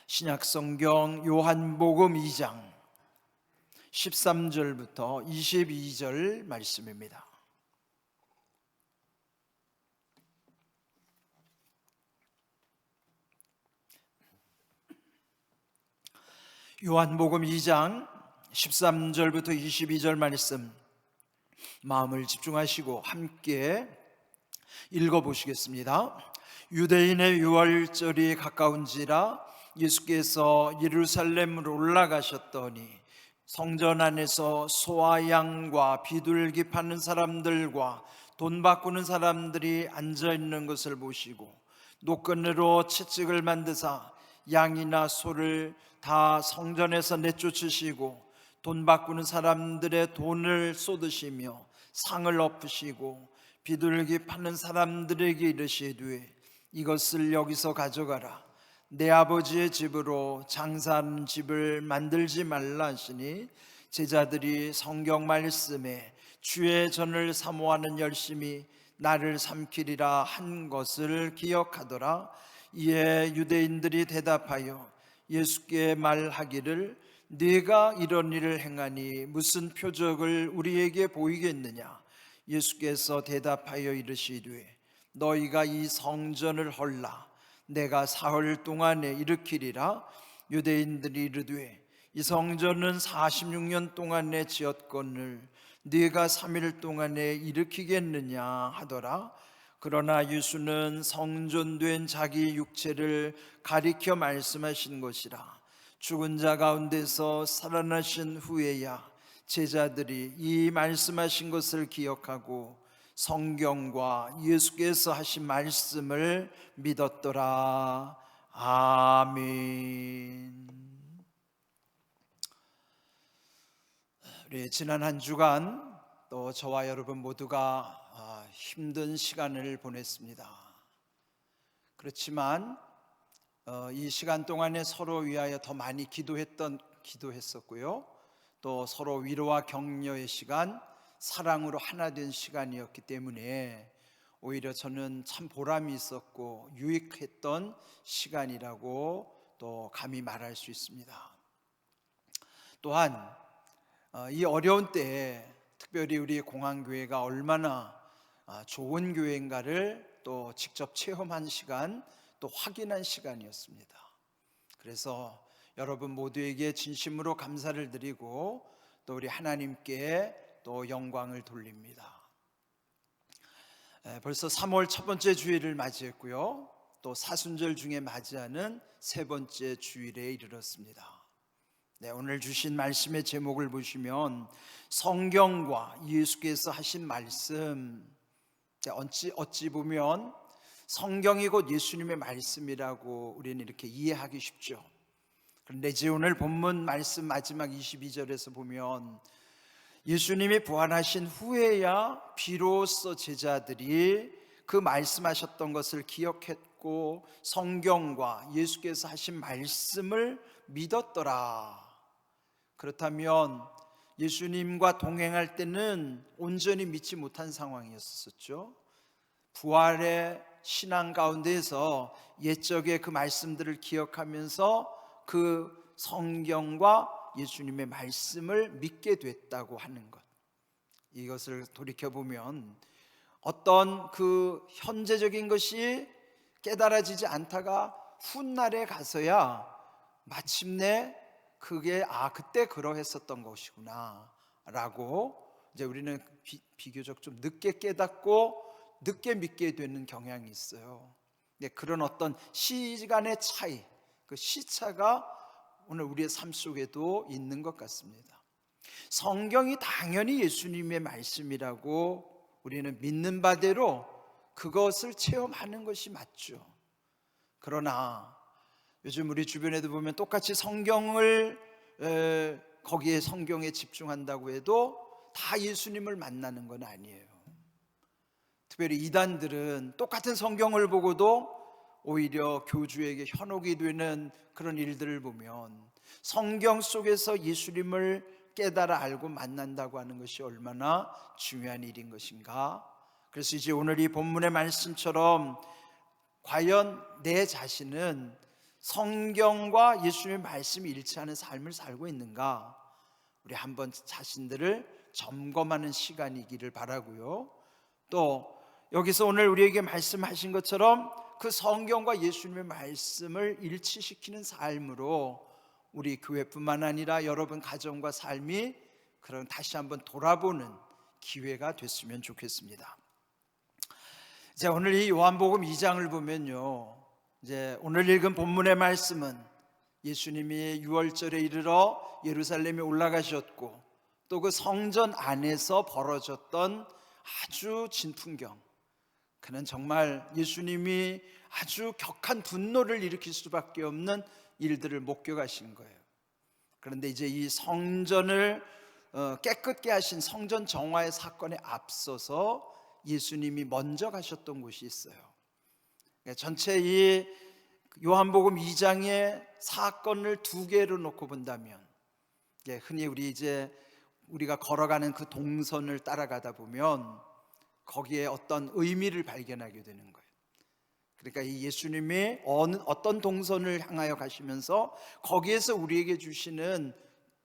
신약성경 요한복음 2장 13절부터 22절 말씀입니다. 요한복음 2장 13절부터 22절 말씀, 마음을 집중하시고 함께 읽어보시겠습니다. 유대인의 유월절이 가까운지라 예수께서 예루살렘으로 올라가셨더니 성전 안에서 소와 양과 비둘기 파는 사람들과 돈 바꾸는 사람들이 앉아있는 것을 보시고 노끈으로 채찍을 만드사 양이나 소를 다 성전에서 내쫓으시고 돈 바꾸는 사람들의 돈을 쏟으시며 상을 엎으시고 비둘기 파는 사람들에게 이르시되 이것을 여기서 가져가라. 내 아버지의 집으로 장사하는 집을 만들지 말라 하시니 제자들이 성경 말씀에 주의 전을 사모하는 열심히 나를 삼키리라 한 것을 기억하더라. 이에 유대인들이 대답하여 예수께 말하기를 네가 이런 일을 행하니 무슨 표적을 우리에게 보이겠느냐. 예수께서 대답하여 이르시되 너희가 이 성전을 헐라 내가 사흘 동안에 일으키리라. 유대인들이 이르되 이 성전은 46년 동안에 지었거늘 네가 3일 동안에 일으키겠느냐 하더라. 그러나 예수는 성전된 자기 육체를 가리켜 말씀하신 것이라. 죽은 자 가운데서 살아나신 후에야 제자들이 이 말씀하신 것을 기억하고 성경과 예수께서 하신 말씀을 믿었더라. 아멘. 우리 지난 한 주간 또 저와 여러분 모두가 힘든 시간을 보냈습니다. 그렇지만 이 시간 동안에 서로 위하여 더 많이 기도했었고요. 또 서로 위로와 격려의 시간, 사랑으로 하나 된 시간이었기 때문에 오히려 저는 참 보람이 있었고 유익했던 시간이라고 또 감히 말할 수 있습니다. 또한 이 어려운 때에 특별히 우리 공항교회가 얼마나 좋은 교회인가를 또 직접 체험한 시간, 또 확인한 시간이었습니다. 그래서 여러분 모두에게 진심으로 감사를 드리고 또 우리 하나님께 또 영광을 돌립니다. 벌써 3월 첫 번째 주일을 맞이했고요. 또 사순절 중에 맞이하는 세 번째 주일에 이르렀습니다. 오늘 주신 말씀의 제목을 보시면 성경과 예수께서 하신 말씀, 어찌 보면 성경이 곧 예수님의 말씀이라고 우리는 이렇게 이해하기 쉽죠. 그런데 이제 오늘 본문 말씀 마지막 22절에서 보면 예수님이 부활하신 후에야 비로소 제자들이 그 말씀하셨던 것을 기억했고 성경과 예수께서 하신 말씀을 믿었더라. 그렇다면 예수님과 동행할 때는 온전히 믿지 못한 상황이었었죠. 부활의 신앙 가운데에서 옛적의 그 말씀들을 기억하면서 그 성경과 예수님의 말씀을 믿게 됐다고 하는 것, 이것을 돌이켜보면 어떤 그 현재적인 것이 깨달아지지 않다가 훗날에 가서야 마침내 그게 그때 그러했었던 것이구나 라고 이제 우리는 비교적 좀 늦게 깨닫고 늦게 믿게 되는 경향이 있어요. 그런 어떤 시간의 차이, 그 시차가 오늘 우리의 삶 속에도 있는 것 같습니다. 성경이 당연히 예수님의 말씀이라고 우리는 믿는 바대로 그것을 체험하는 것이 맞죠. 그러나 요즘 우리 주변에도 보면 똑같이 성경을 거기에 성경에 집중한다고 해도 다 예수님을 만나는 건 아니에요. 특별히 이단들은 똑같은 성경을 보고도 오히려 교주에게 현혹이 되는 그런 일들을 보면 성경 속에서 예수님을 깨달아 알고 만난다고 하는 것이 얼마나 중요한 일인 것인가. 그래서 이제 오늘 이 본문의 말씀처럼 과연 내 자신은 성경과 예수님의 말씀이 일치하는 삶을 살고 있는가, 우리 한번 자신들을 점검하는 시간이기를 바라고요. 또 여기서 오늘 우리에게 말씀하신 것처럼 그 성경과 예수님의 말씀을 일치시키는 삶으로 우리 교회뿐만 아니라 여러분 가정과 삶이 그런 다시 한번 돌아보는 기회가 됐으면 좋겠습니다. 자, 오늘 이 요한복음 2장을 보면요, 이제 오늘 읽은 본문의 말씀은 예수님이 유월절에 이르러 예루살렘에 올라가셨고 또 그 성전 안에서 벌어졌던 아주 진풍경, 그는 정말 예수님이 아주 격한 분노를 일으킬 수밖에 없는 일들을 목격하신 거예요. 그런데 이제 이 성전을 깨끗게 하신 성전 정화의 사건에 앞서서 예수님이 먼저 가셨던 곳이 있어요. 전체 이 요한복음 2장의 사건을 두 개로 놓고 본다면, 흔히 우리가 걸어가는 그 동선을 따라가다 보면 거기에 어떤 의미를 발견하게 되는 거예요. 그러니까 이 예수님이 어떤 동선을 향하여 가시면서 거기에서 우리에게 주시는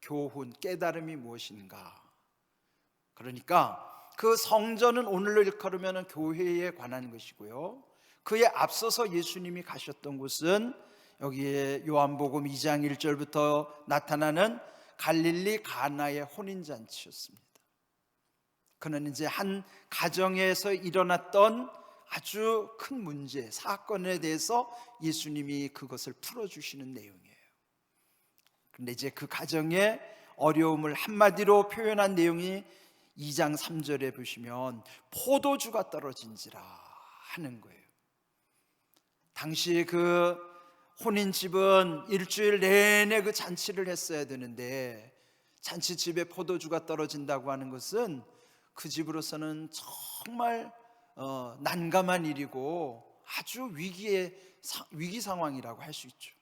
교훈, 깨달음이 무엇인가. 그러니까 그 성전은 오늘로 일컬으면 교회에 관한 것이고요, 그에 앞서서 예수님이 가셨던 곳은 여기에 요한복음 2장 1절부터 나타나는 갈릴리 가나의 혼인잔치였습니다. 그는 이제 한 가정에서 일어났던 아주 큰 문제, 사건에 대해서 예수님이 그것을 풀어주시는 내용이에요. 그런데 이제 그 가정의 어려움을 한마디로 표현한 내용이 2장 3절에 보시면 포도주가 떨어진지라 하는 거예요. 당시 그 혼인집은 일주일 내내 그 잔치를 했어야 되는데 잔치집에 포도주가 떨어진다고 하는 것은 그 집으로서는 정말 난감한 일이고 아주 위기 상황이라고 할 수 있죠.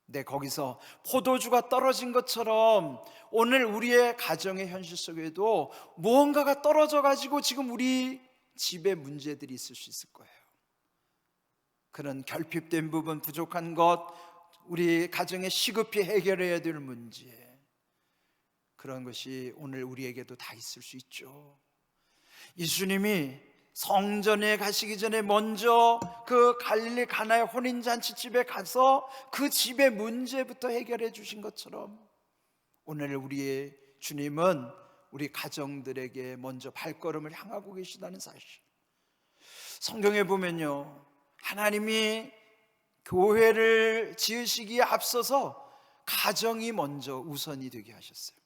근데 거기서 포도주가 떨어진 것처럼 오늘 우리의 가정의 현실 속에도 무언가가 떨어져 가지고 지금 우리 집에 문제들이 있을 수 있을 거예요. 그런 결핍된 부분, 부족한 것, 우리 가정에 시급히 해결해야 될 문제, 그런 것이 오늘 우리에게도 다 있을 수 있죠. 예수님이 성전에 가시기 전에 먼저 그 갈릴리 가나의 혼인잔치집에 가서 그 집의 문제부터 해결해 주신 것처럼 오늘 우리의 주님은 우리 가정들에게 먼저 발걸음을 향하고 계시다는 사실. 성경에 보면요, 하나님이 교회를 지으시기에 앞서서 가정이 먼저 우선이 되게 하셨어요.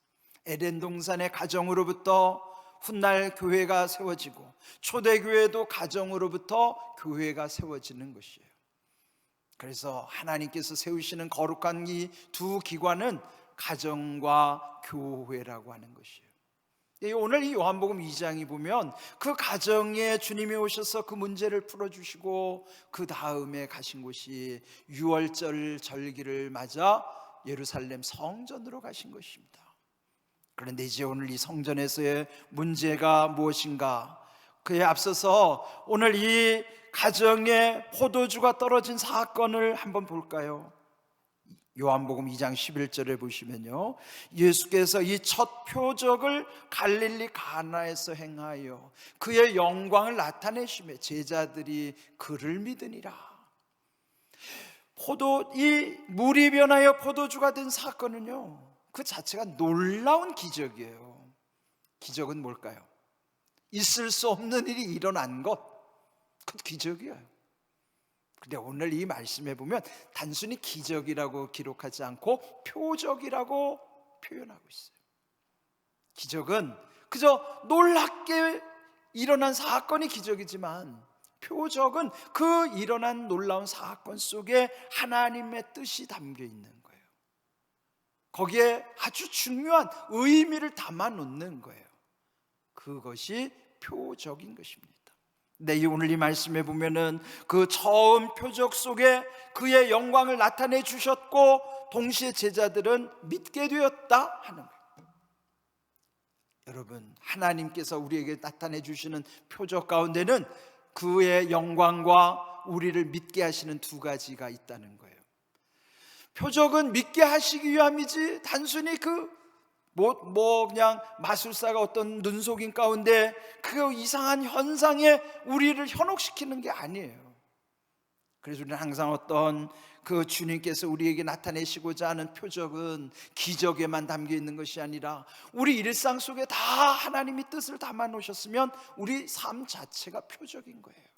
에덴 동산의 가정으로부터 훗날 교회가 세워지고 초대교회도 가정으로부터 교회가 세워지는 것이에요. 그래서 하나님께서 세우시는 거룩한 이 두 기관은 가정과 교회라고 하는 것이에요. 오늘 이 요한복음 2장이 보면 그 가정에 주님이 오셔서 그 문제를 풀어주시고 그 다음에 가신 곳이 유월절 절기를 맞아 예루살렘 성전으로 가신 것입니다. 그런데 이제 오늘 이 성전에서의 문제가 무엇인가, 그에 앞서서 오늘 이 가정에 포도주가 떨어진 사건을 한번 볼까요? 요한복음 2장 11절에 보시면요, 예수께서 이 첫 표적을 갈릴리 가나에서 행하여 그의 영광을 나타내시며 제자들이 그를 믿으니라. 이 물이 변하여 포도주가 된 사건은요, 그 자체가 놀라운 기적이에요. 기적은 뭘까요? 있을 수 없는 일이 일어난 것, 그 기적이에요. 근데 오늘 이 말씀에 보면 단순히 기적이라고 기록하지 않고 표적이라고 표현하고 있어요. 기적은 그저 놀랍게 일어난 사건이 기적이지만 표적은 그 일어난 놀라운 사건 속에 하나님의 뜻이 담겨 있는 거예요. 거기에 아주 중요한 의미를 담아 놓는 거예요. 그것이 표적인 것입니다. 네, 오늘 이 말씀에 보면은 그 처음 표적 속에 그의 영광을 나타내 주셨고 동시에 제자들은 믿게 되었다 하는 거예요. 여러분, 하나님께서 우리에게 나타내 주시는 표적 가운데는 그의 영광과 우리를 믿게 하시는 두 가지가 있다는 거예요. 표적은 믿게 하시기 위함이지 단순히 그냥 마술사가 어떤 눈속임 가운데 그 이상한 현상에 우리를 현혹시키는 게 아니에요. 그래서 우리는 항상 어떤 그 주님께서 우리에게 나타내시고자 하는 표적은 기적에만 담겨 있는 것이 아니라 우리 일상 속에 다 하나님이 뜻을 담아 놓으셨으면 우리 삶 자체가 표적인 거예요.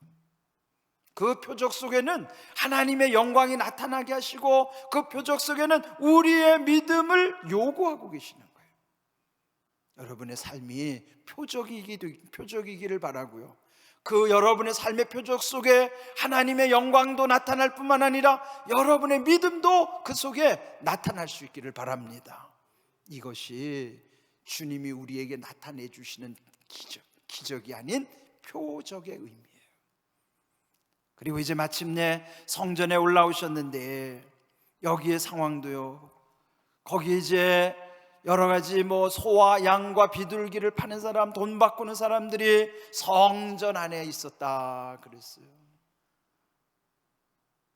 그 표적 속에는 하나님의 영광이 나타나게 하시고 그 표적 속에는 우리의 믿음을 요구하고 계시는 거예요. 여러분의 삶이 표적이기를 바라고요. 그 여러분의 삶의 표적 속에 하나님의 영광도 나타날 뿐만 아니라 여러분의 믿음도 그 속에 나타날 수 있기를 바랍니다. 이것이 주님이 우리에게 나타내 주시는 기적이 아닌 표적의 의미예요. 그리고 이제 마침내 성전에 올라오셨는데 여기의 상황도요, 거기 이제 여러 가지 소와 양과 비둘기를 파는 사람, 돈 바꾸는 사람들이 성전 안에 있었다 그랬어요.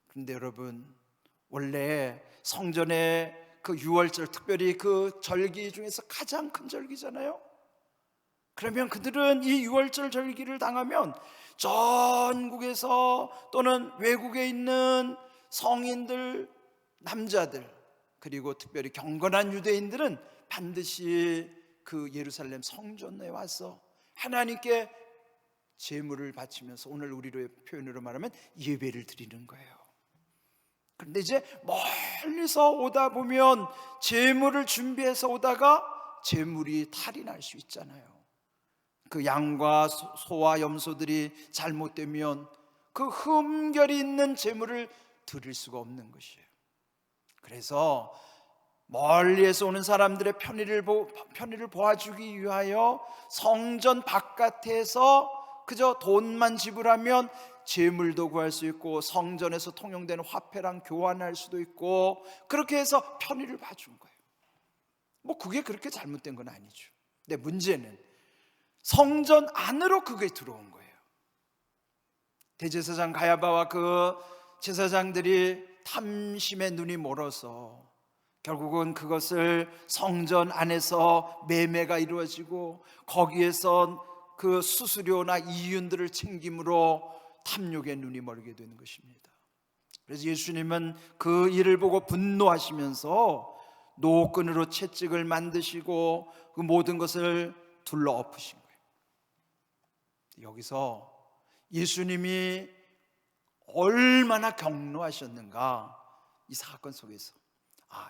그런데 여러분, 원래 성전의 그 유월절, 특별히 그 절기 중에서 가장 큰 절기잖아요. 그러면 그들은 이 유월절 절기를 당하면 전국에서 또는 외국에 있는 성인들, 남자들, 그리고 특별히 경건한 유대인들은 반드시 그 예루살렘 성전에 와서 하나님께 제물을 바치면서, 오늘 우리의 표현으로 말하면 예배를 드리는 거예요. 그런데 이제 멀리서 오다 보면 제물을 준비해서 오다가 제물이 탈이 날 수 있잖아요. 그 양과 소와 염소들이 잘못되면 그 흠결이 있는 제물을 드릴 수가 없는 것이에요. 그래서 멀리에서 오는 사람들의 편의를 보아주기 위하여 성전 바깥에서 그저 돈만 지불하면 제물도 구할 수 있고 성전에서 통용되는 화폐랑 교환할 수도 있고, 그렇게 해서 편의를 봐준 거예요. 그게 그렇게 잘못된 건 아니죠. 근데 문제는 성전 안으로 그게 들어온 거예요. 대제사장 가야바와 그 제사장들이 탐심에 눈이 멀어서 결국은 그것을 성전 안에서 매매가 이루어지고 거기에서 그 수수료나 이윤들을 챙김으로 탐욕에 눈이 멀게 되는 것입니다. 그래서 예수님은 그 일을 보고 분노하시면서 노끈으로 채찍을 만드시고 그 모든 것을 둘러 엎으신 거예요. 여기서 예수님이 얼마나 경노하셨는가, 이 사건 속에서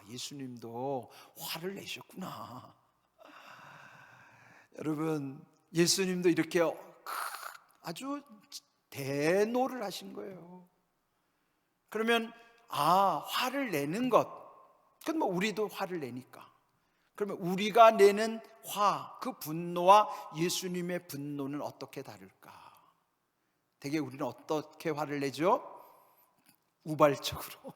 예수님도 화를 내셨구나. 여러분, 예수님도 이렇게 아주 대노를 하신 거예요. 그러면 화를 내는 것, 그건 우리도 화를 내니까, 그러면 우리가 내는 그 분노와 예수님의 분노는 어떻게 다를까? 대개 우리는 어떻게 화를 내죠? 우발적으로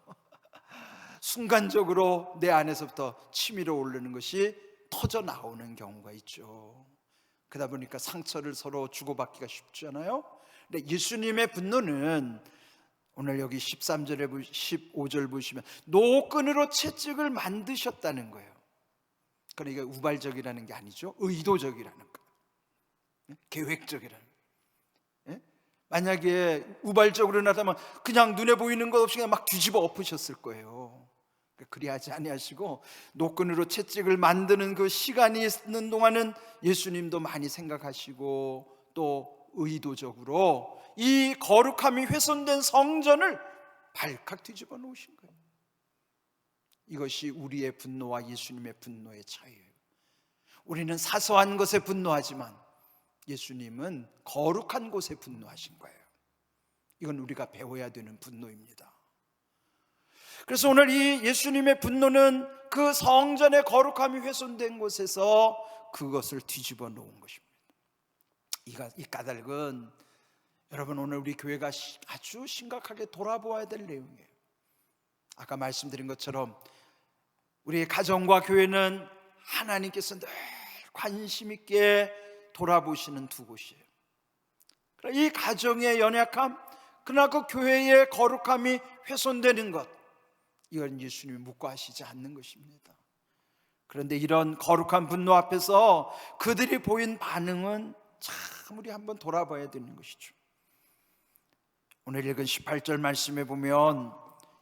순간적으로 내 안에서부터 치밀어 오르는 것이 터져 나오는 경우가 있죠. 그러다 보니까 상처를 서로 주고받기가 쉽잖아요. 근데 예수님의 분노는 오늘 여기 13절에 15절 보시면 노끈으로 채찍을 만드셨다는 거예요. 그러니까 우발적이라는 게 아니죠. 의도적이라는 거예요. 계획적이라는 거예요. 만약에 우발적으로 나타나면 그냥 눈에 보이는 것 없이 그냥 막 뒤집어 엎으셨을 거예요. 그리하지 아니하시고 노끈으로 채찍을 만드는 그 시간이 있는 동안은 예수님도 많이 생각하시고 또 의도적으로 이 거룩함이 훼손된 성전을 발칵 뒤집어 놓으신 거예요. 이것이 우리의 분노와 예수님의 분노의 차이예요. 우리는 사소한 것에 분노하지만 예수님은 거룩한 곳에 분노하신 거예요. 이건 우리가 배워야 되는 분노입니다. 그래서 오늘 이 예수님의 분노는 그 성전의 거룩함이 훼손된 곳에서 그것을 뒤집어 놓은 것입니다. 이 까닭은 여러분, 오늘 우리 교회가 아주 심각하게 돌아보아야 될 내용이에요. 아까 말씀드린 것처럼 우리의 가정과 교회는 하나님께서 늘 관심 있게 돌아보시는 두 곳이에요. 이 가정의 연약함, 그러나 그 교회의 거룩함이 훼손되는 것, 이건 예수님이 묵과하시지 않는 것입니다. 그런데 이런 거룩한 분노 앞에서 그들이 보인 반응은 참 우리 한번 돌아봐야 되는 것이죠. 오늘 읽은 18절 말씀에 보면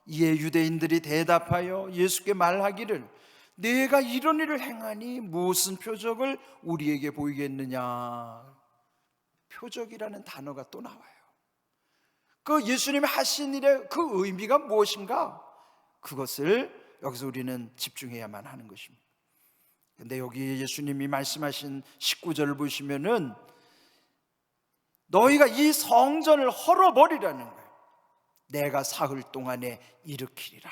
이에 유대인들이 대답하여 예수께 말하기를 네가 이런 일을 행하니 무슨 표적을 우리에게 보이겠느냐. 표적이라는 단어가 또 나와요. 그 예수님이 하신 일의 그 의미가 무엇인가? 그것을 여기서 우리는 집중해야만 하는 것입니다. 근데 여기 예수님이 말씀하신 19절을 보시면은 너희가 이 성전을 헐어버리라는 거예요. 내가 사흘 동안에 일으키리라.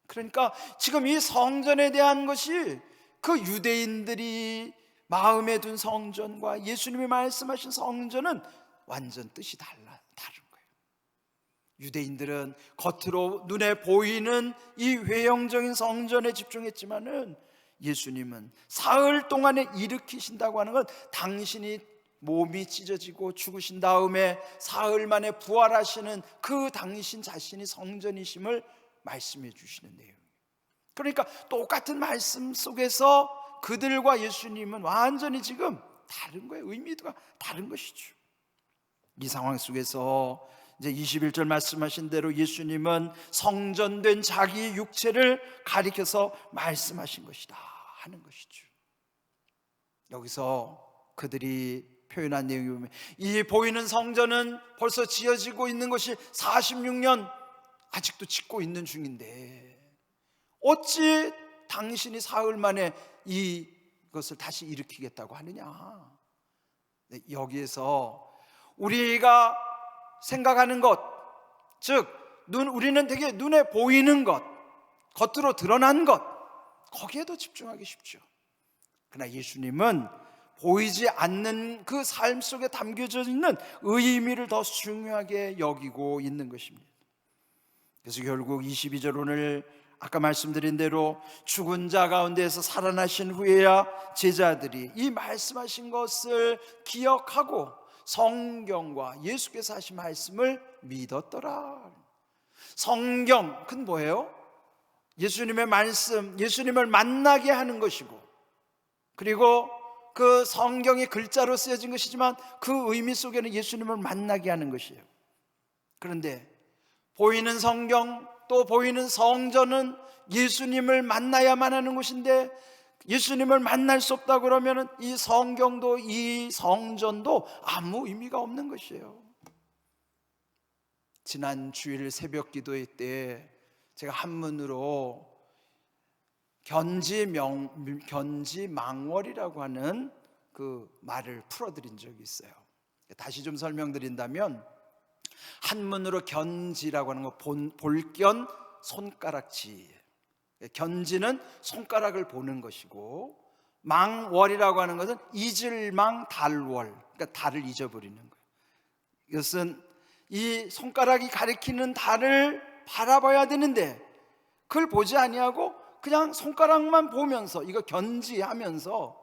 그러니까 지금 이 성전에 대한 것이 그 유대인들이 마음에 둔 성전과 예수님이 말씀하신 성전은 완전 뜻이 다른 거예요. 유대인들은 겉으로 눈에 보이는 이 외형적인 성전에 집중했지만은 예수님은 사흘 동안에 일으키신다고 하는 건 당신이 몸이 찢어지고 죽으신 다음에 사흘 만에 부활하시는 그 당신 자신이 성전이심을 말씀해 주시는 내용이에요. 그러니까 똑같은 말씀 속에서 그들과 예수님은 완전히 지금 다른 거예요. 의미가 다른 것이죠. 이 상황 속에서 이제 21절 말씀하신 대로 예수님은 성전된 자기 육체를 가리켜서 말씀하신 것이다 하는 것이죠. 여기서 그들이 표현한 내용이 보면 이 보이는 성전은 벌써 지어지고 있는 것이 46년 아직도 짓고 있는 중인데 어찌 당신이 사흘 만에 이것을 다시 일으키겠다고 하느냐. 여기에서 우리가 생각하는 것, 즉 우리는 되게 눈에 보이는 것, 겉으로 드러난 것, 거기에 더 집중하기 쉽죠. 그러나 예수님은 보이지 않는 그 삶 속에 담겨져 있는 의미를 더 중요하게 여기고 있는 것입니다. 그래서 결국 22절 오늘 아까 말씀드린 대로 죽은 자 가운데에서 살아나신 후에야 제자들이 이 말씀하신 것을 기억하고 성경과 예수께서 하신 말씀을 믿었더라. 성경, 그건 뭐예요? 예수님의 말씀, 예수님을 만나게 하는 것이고, 그리고 그 성경이 글자로 쓰여진 것이지만 그 의미 속에는 예수님을 만나게 하는 것이에요. 그런데 보이는 성경 또 보이는 성전은 예수님을 만나야만 하는 곳인데 예수님을 만날 수 없다 그러면 이 성경도 이 성전도 아무 의미가 없는 것이에요. 지난 주일 새벽 기도회 때 제가 한문으로 견지망월이라고 하는 그 말을 풀어드린 적이 있어요. 다시 좀 설명드린다면 한문으로 견지라고 하는 거 볼견 손가락지, 견지는 손가락을 보는 것이고 망월이라고 하는 것은 잊을망 달월, 그러니까 달을 잊어버리는 거예요. 이것은 이 손가락이 가리키는 달을 바라봐야 되는데 그걸 보지 아니하고 그냥 손가락만 보면서 이거 견지하면서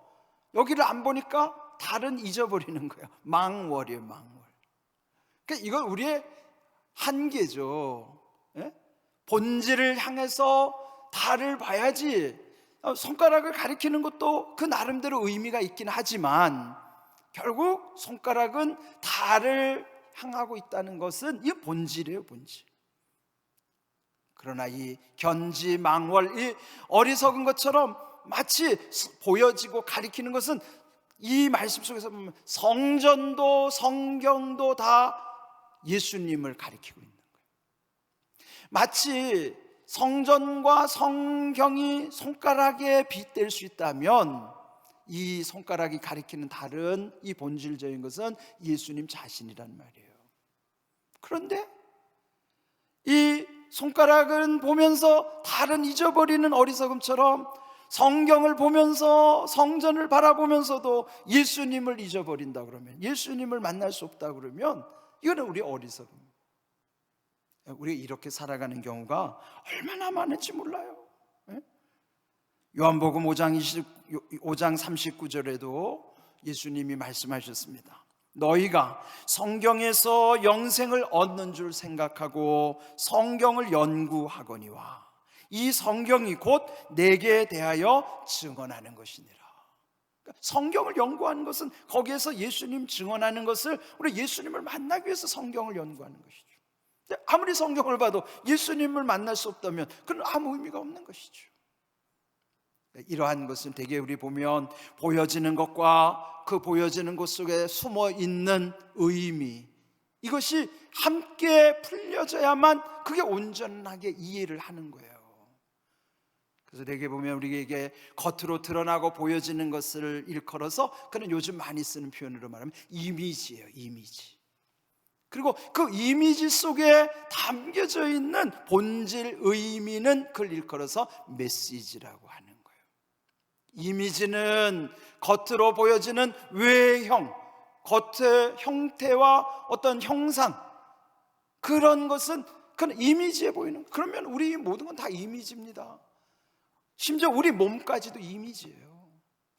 여기를 안 보니까 달은 잊어버리는 거예요. 망월이에요, 망월. 그러니까 이건 우리의 한계죠. 예? 본질을 향해서 달을 봐야지. 손가락을 가리키는 것도 그 나름대로 의미가 있긴 하지만 결국 손가락은 달을 향하고 있다는 것은 이 본질이에요, 본질. 그러나 이 견지망월, 이 어리석은 것처럼 마치 보여지고 가리키는 것은 이 말씀 속에서 보면 성전도 성경도 다 예수님을 가리키고 있는 거예요. 마치 성전과 성경이 손가락에 빗댈 수 있다면 이 손가락이 가리키는 다른 이 본질적인 것은 예수님 자신이란 말이에요. 그런데 이 손가락은 보면서 달은 잊어버리는 어리석음처럼 성경을 보면서 성전을 바라보면서도 예수님을 잊어버린다 그러면, 예수님을 만날 수 없다 그러면 이거는 우리 어리석음. 우리가 이렇게 살아가는 경우가 얼마나 많은지 몰라요. 요한복음 5장 39절에도 예수님이 말씀하셨습니다. 너희가 성경에서 영생을 얻는 줄 생각하고 성경을 연구하거니와 이 성경이 곧 내게 대하여 증언하는 것이니라. 그러니까 성경을 연구하는 것은 거기에서 예수님 증언하는 것을, 우리 예수님을 만나기 위해서 성경을 연구하는 것이죠. 아무리 성경을 봐도 예수님을 만날 수 없다면 그건 아무 의미가 없는 것이죠. 이러한 것은 대개 우리 보면 보여지는 것과 그 보여지는 것 속에 숨어 있는 의미, 이것이 함께 풀려져야만 그게 온전하게 이해를 하는 거예요. 그래서 대개 보면 우리에게 겉으로 드러나고 보여지는 것을 일컬어서, 그는 요즘 많이 쓰는 표현으로 말하면 이미지예요. 이미지. 그리고 그 이미지 속에 담겨져 있는 본질 의미는 그걸 일컬어서 메시지라고 하는 거예요. 이미지는 겉으로 보여지는 외형, 겉의 형태와 어떤 형상, 그런 것은 그건 이미지에 보이는 거예요. 그러면 우리 모든 건 다 이미지입니다. 심지어 우리 몸까지도 이미지예요.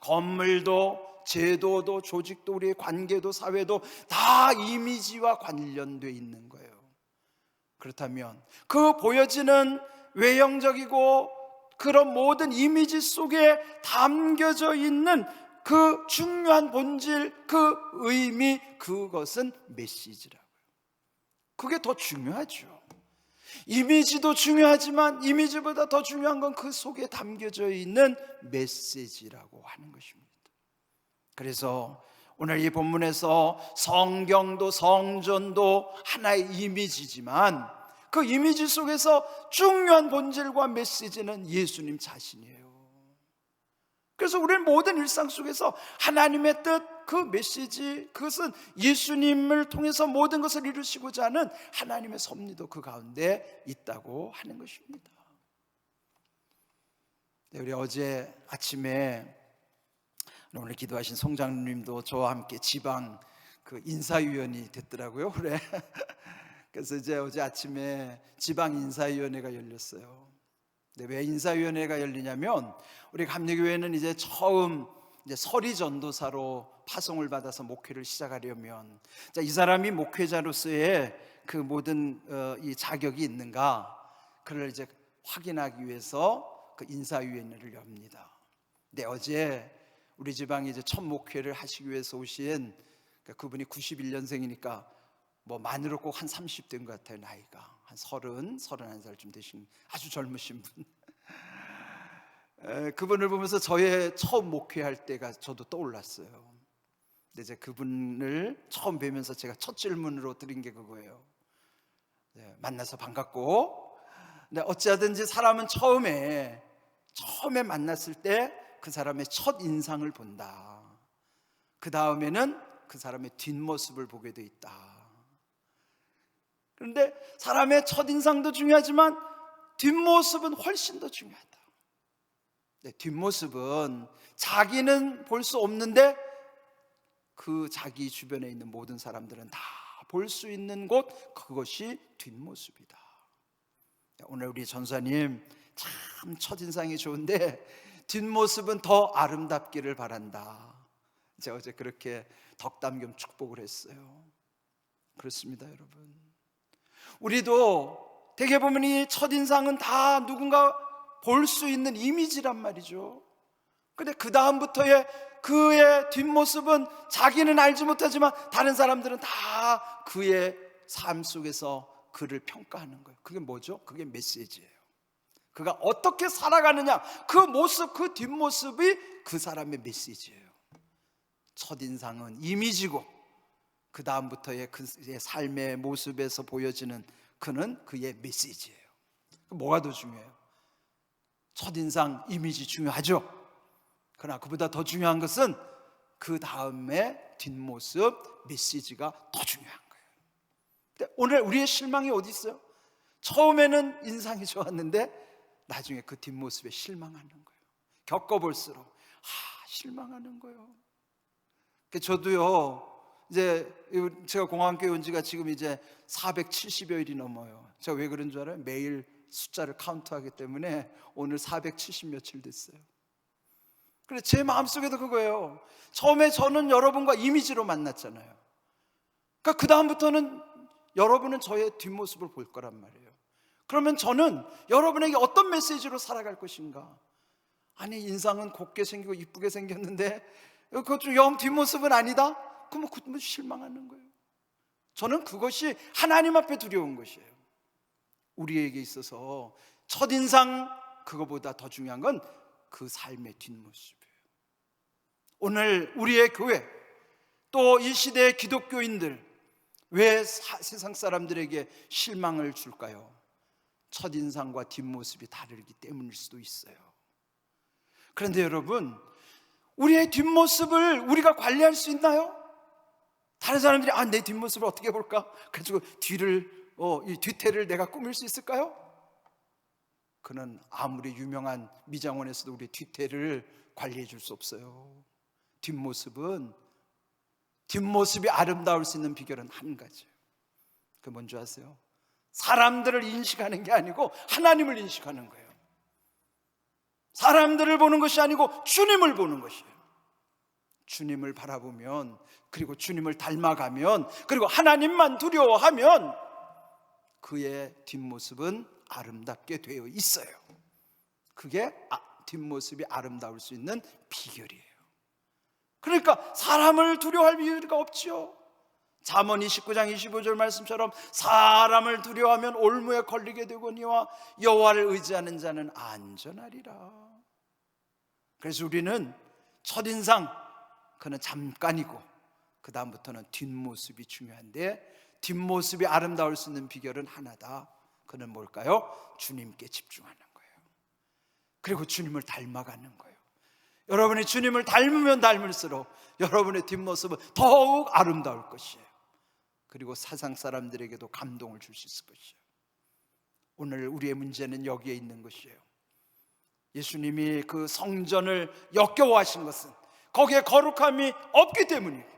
건물도, 제도도, 조직도, 우리의 관계도, 사회도 다 이미지와 관련되어 있는 거예요. 그렇다면 그 보여지는 외형적이고 그런 모든 이미지 속에 담겨져 있는 그 중요한 본질, 그 의미, 그것은 메시지라고요. 그게 더 중요하죠. 이미지도 중요하지만 이미지보다 더 중요한 건 그 속에 담겨져 있는 메시지라고 하는 것입니다. 그래서 오늘 이 본문에서 성경도 성전도 하나의 이미지지만 그 이미지 속에서 중요한 본질과 메시지는 예수님 자신이에요. 그래서 우리는 모든 일상 속에서 하나님의 뜻, 그 메시지, 그것은 예수님을 통해서 모든 것을 이루시고자 하는 하나님의 섭리도 그 가운데 있다고 하는 것입니다. 우리 어제 아침에 오늘 기도하신 송장님도 저와 함께 지방 그 인사위원이 됐더라고요. 그래. 그래서 이제 어제 아침에 지방 인사위원회가 열렸어요. 근데 왜 인사위원회가 열리냐면 우리 감리교회는 이제 처음 이제 서리 전도사로 파송을 받아서 목회를 시작하려면, 자, 이 사람이 목회자로서의 그 모든 이 자격이 있는가, 그를 이제 확인하기 위해서 그 인사위원회를 엽니다. 근데 어제 우리 지방에 이제 첫 목회를 하시기 위해서 오신 그분이 91년생이니까 뭐 만으로 꼭 한 30대인 것 같아요. 나이가 한 31살쯤 되신 아주 젊으신 분. 그분을 보면서 저의 처음 목회할 때가 저도 떠올랐어요. 근데 이제 그분을 처음 뵈면서 제가 첫 질문으로 드린 게 그거예요. 만나서 반갑고, 근데 어찌하든지 사람은 처음에 만났을 때 그 사람의 첫 인상을 본다. 그 다음에는 그 사람의 뒷모습을 보게 돼 있다. 그런데 사람의 첫 인상도 중요하지만 뒷모습은 훨씬 더 중요하다. 뒷모습은 자기는 볼 수 없는데 그 자기 주변에 있는 모든 사람들은 다 볼 수 있는 곳, 그것이 뒷모습이다. 오늘 우리 전사님 참 첫인상이 좋은데 뒷모습은 더 아름답기를 바란다. 제가 어제 그렇게 덕담 겸 축복을 했어요. 그렇습니다, 여러분. 우리도 되게 보면 이 첫인상은 다 누군가 볼 수 있는 이미지란 말이죠. 근데 그 다음부터의 그의 뒷모습은 자기는 알지 못하지만 다른 사람들은 다 그의 삶 속에서 그를 평가하는 거예요. 그게 뭐죠? 그게 메시지예요. 그가 어떻게 살아가느냐, 그 모습, 그 뒷모습이 그 사람의 메시지예요. 첫인상은 이미지고 그 다음부터의 그의 삶의 모습에서 보여지는 그는 그의 메시지예요. 뭐가 더 중요해요? 첫인상, 이미지 중요하죠. 그러나 그보다 더 중요한 것은 그 다음에 뒷모습, 메시지가 더 중요한 거예요. 근데 오늘 우리의 실망이 어디 있어요? 처음에는 인상이 좋았는데 나중에 그 뒷모습에 실망하는 거예요. 겪어볼수록 실망하는 거예요. 저도요, 이제 제가 공항교회 온 지가 지금 이제 470여일이 넘어요. 제가 왜 그런 줄 알아요? 매일 숫자를 카운트하기 때문에 오늘 470 며칠 됐어요. 그래, 제 마음속에도 그거예요. 처음에 저는 여러분과 이미지로 만났잖아요. 그러니까 그 다음부터는 여러분은 저의 뒷모습을 볼 거란 말이에요. 그러면 저는 여러분에게 어떤 메시지로 살아갈 것인가? 아니, 인상은 곱게 생기고 이쁘게 생겼는데 그것 좀 영 뒷모습은 아니다? 그러면 실망하는 거예요. 저는 그것이 하나님 앞에 두려운 것이에요. 우리에게 있어서 첫인상, 그거보다 더 중요한 건 그 삶의 뒷모습이에요. 오늘 우리의 교회, 또 이 시대의 기독교인들, 왜 세상 사람들에게 실망을 줄까요? 첫인상과 뒷모습이 다르기 때문일 수도 있어요. 그런데 여러분, 우리의 뒷모습을 우리가 관리할 수 있나요? 다른 사람들이 내 뒷모습을 어떻게 볼까? 그래서 이 뒤태를 내가 꾸밀 수 있을까요? 그는 아무리 유명한 미장원에서도 우리의 뒤태를 관리해 줄 수 없어요. 뒷모습이 아름다울 수 있는 비결은 한 가지예요. 그게 뭔지 아세요? 사람들을 인식하는 게 아니고 하나님을 인식하는 거예요. 사람들을 보는 것이 아니고 주님을 보는 것이에요. 주님을 바라보면, 그리고 주님을 닮아가면, 그리고 하나님만 두려워하면 그의 뒷모습은 아름답게 되어 있어요. 그게 뒷모습이 아름다울 수 있는 비결이에요. 그러니까 사람을 두려워할 이유가 없지요. 잠언 29장 25절 말씀처럼 사람을 두려워하면 올무에 걸리게 되거니와 여호와를 의지하는 자는 안전하리라. 그래서 우리는 첫인상, 그는 잠깐이고 그 다음부터는 뒷모습이 중요한데, 뒷모습이 아름다울 수 있는 비결은 하나다. 그는 뭘까요? 주님께 집중하는 거예요. 그리고 주님을 닮아가는 거예요. 여러분이 주님을 닮으면 닮을수록 여러분의 뒷모습은 더욱 아름다울 것이에요. 그리고 세상 사람들에게도 감동을 줄 수 있을 것이에요. 오늘 우리의 문제는 여기에 있는 것이에요. 예수님이 그 성전을 역겨워하신 것은 거기에 거룩함이 없기 때문이에요.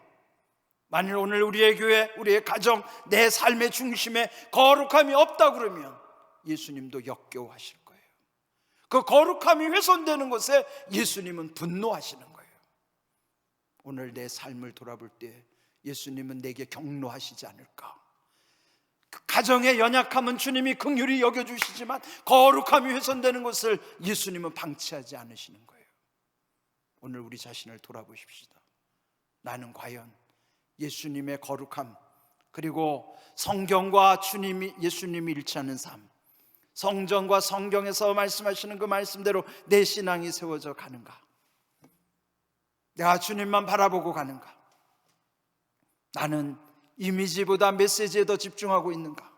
만일 오늘 우리의 교회, 우리의 가정, 내 삶의 중심에 거룩함이 없다 그러면 예수님도 역겨워하실 거예요. 그 거룩함이 훼손되는 것에 예수님은 분노하시는 거예요. 오늘 내 삶을 돌아볼 때 예수님은 내게 경노하시지 않을까? 그 가정의 연약함은 주님이 긍휼히 여겨주시지만 거룩함이 훼손되는 것을 예수님은 방치하지 않으시는 거예요. 오늘 우리 자신을 돌아보십시다. 나는 과연 예수님의 거룩함, 그리고 성경과 예수님이 일치하는 삶, 성전과 성경에서 말씀하시는 그 말씀대로 내 신앙이 세워져 가는가? 내가 주님만 바라보고 가는가? 나는 이미지보다 메시지에 더 집중하고 있는가?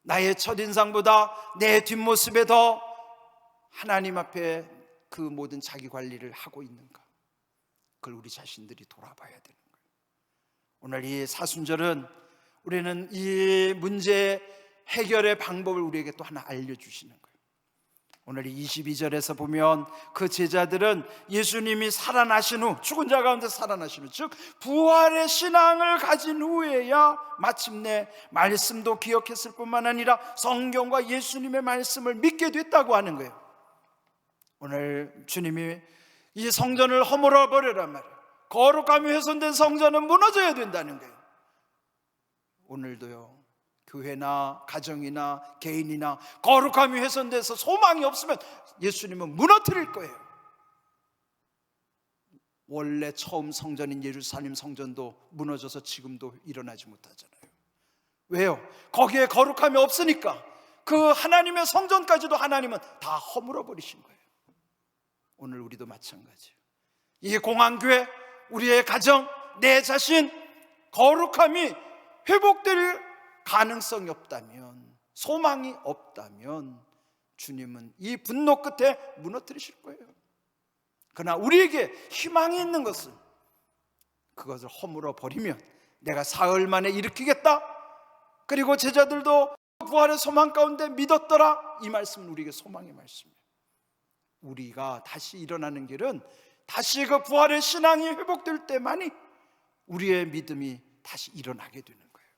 나의 첫인상보다 내 뒷모습에 더 하나님 앞에 그 모든 자기 관리를 하고 있는가? 그걸 우리 자신들이 돌아봐야 되는 거예요. 오늘 이 사순절은 우리는 이 문제 해결의 방법을 우리에게 또 하나 알려주시는 거예요. 오늘 이 22절에서 보면 그 제자들은 예수님이 살아나신 후, 죽은 자 가운데 살아나신 후, 즉 부활의 신앙을 가진 후에야 마침내 말씀도 기억했을 뿐만 아니라 성경과 예수님의 말씀을 믿게 됐다고 하는 거예요. 오늘 주님이 이 성전을 허물어 버리란 말이에요. 거룩함이 훼손된 성전은 무너져야 된다는 거예요. 오늘도요, 교회나 가정이나 개인이나 거룩함이 훼손돼서 소망이 없으면 예수님은 무너뜨릴 거예요. 원래 처음 성전인 예루살렘 성전도 무너져서 지금도 일어나지 못하잖아요. 왜요? 거기에 거룩함이 없으니까 그 하나님의 성전까지도 하나님은 다 허물어 버리신 거예요. 오늘 우리도 마찬가지예요. 이 공항교회, 우리의 가정, 내 자신, 거룩함이 회복될 가능성이 없다면, 소망이 없다면 주님은 이 분노 끝에 무너뜨리실 거예요. 그러나 우리에게 희망이 있는 것은 그것을 허물어 버리면 내가 사흘 만에 일으키겠다, 그리고 제자들도 부활의 소망 가운데 믿었더라, 이 말씀은 우리에게 소망의 말씀이에요. 우리가 다시 일어나는 길은 다시 그 부활의 신앙이 회복될 때만이 우리의 믿음이 다시 일어나게 되는 거예요.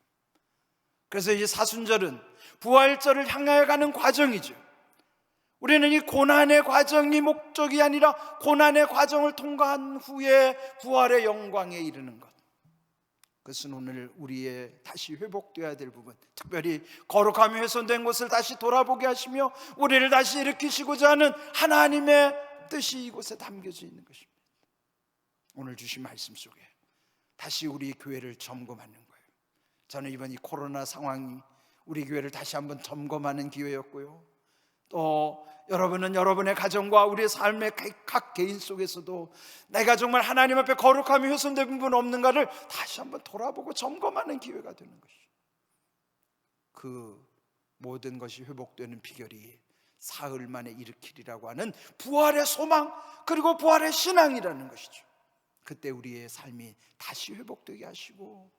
그래서 이 사순절은 부활절을 향하여 가는 과정이죠. 우리는 이 고난의 과정이 목적이 아니라 고난의 과정을 통과한 후에 부활의 영광에 이르는 것, 그것은 오늘 우리의 다시 회복되어야 될 부분, 특별히 거룩함이 훼손된 곳을 다시 돌아보게 하시며 우리를 다시 일으키시고자 하는 하나님의 뜻이 이곳에 담겨져 있는 것입니다. 오늘 주신 말씀 속에 다시 우리 교회를 점검하는 거예요. 저는 이번 이 코로나 상황이 우리 교회를 다시 한번 점검하는 기회였고요, 또 여러분은 여러분의 가정과 우리의 삶의 각 개인 속에서도 내가 정말 하나님 앞에 거룩함이 훼손된 부분 없는가를 다시 한번 돌아보고 점검하는 기회가 되는 것이죠. 그 모든 것이 회복되는 비결이 사흘 만에 일으키리라고 하는 부활의 소망, 그리고 부활의 신앙이라는 것이죠. 그때 우리의 삶이 다시 회복되게 하시고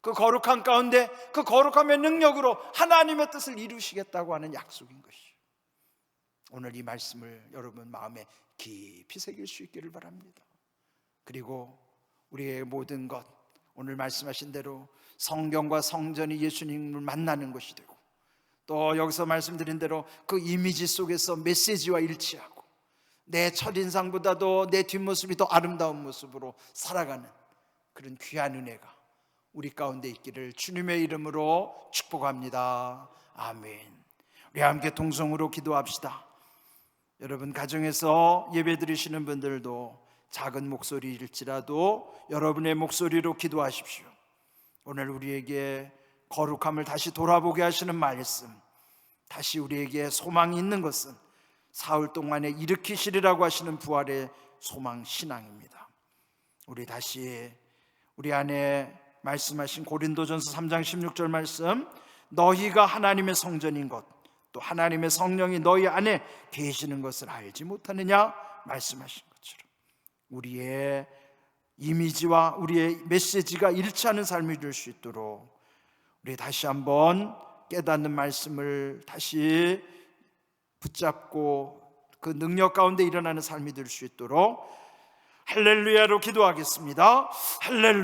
그 거룩함 가운데 그 거룩함의 능력으로 하나님의 뜻을 이루시겠다고 하는 약속인 것이죠. 오늘 이 말씀을 여러분 마음에 깊이 새길 수 있기를 바랍니다. 그리고 우리의 모든 것, 오늘 말씀하신 대로 성경과 성전이 예수님을 만나는 것이 되고, 또 여기서 말씀드린 대로 그 이미지 속에서 메시지와 일치하고 내 첫인상보다도 내 뒷모습이 더 아름다운 모습으로 살아가는 그런 귀한 은혜가 우리 가운데 있기를 주님의 이름으로 축복합니다. 아멘. 우리 함께 동성으로 기도합시다. 여러분 가정에서 예배드리시는 분들도 작은 목소리일지라도 여러분의 목소리로 기도하십시오. 오늘 우리에게 거룩함을 다시 돌아보게 하시는 말씀, 다시 우리에게 소망이 있는 것은 사흘 동안에 일으키시리라고 하시는 부활의 소망 신앙입니다. 우리 다시 우리 안에 말씀하신 고린도전서 3장 16절 말씀, 너희가 하나님의 성전인 것, 또 하나님의 성령이 너희 안에 계시는 것을 알지 못하느냐 말씀하신 것처럼 우리의 이미지와 우리의 메시지가 일치하는 삶이 될 수 있도록 우리 다시 한번 깨닫는 말씀을 다시 붙잡고 그 능력 가운데 일어나는 삶이 될 수 있도록 할렐루야로 기도하겠습니다. 할렐루야.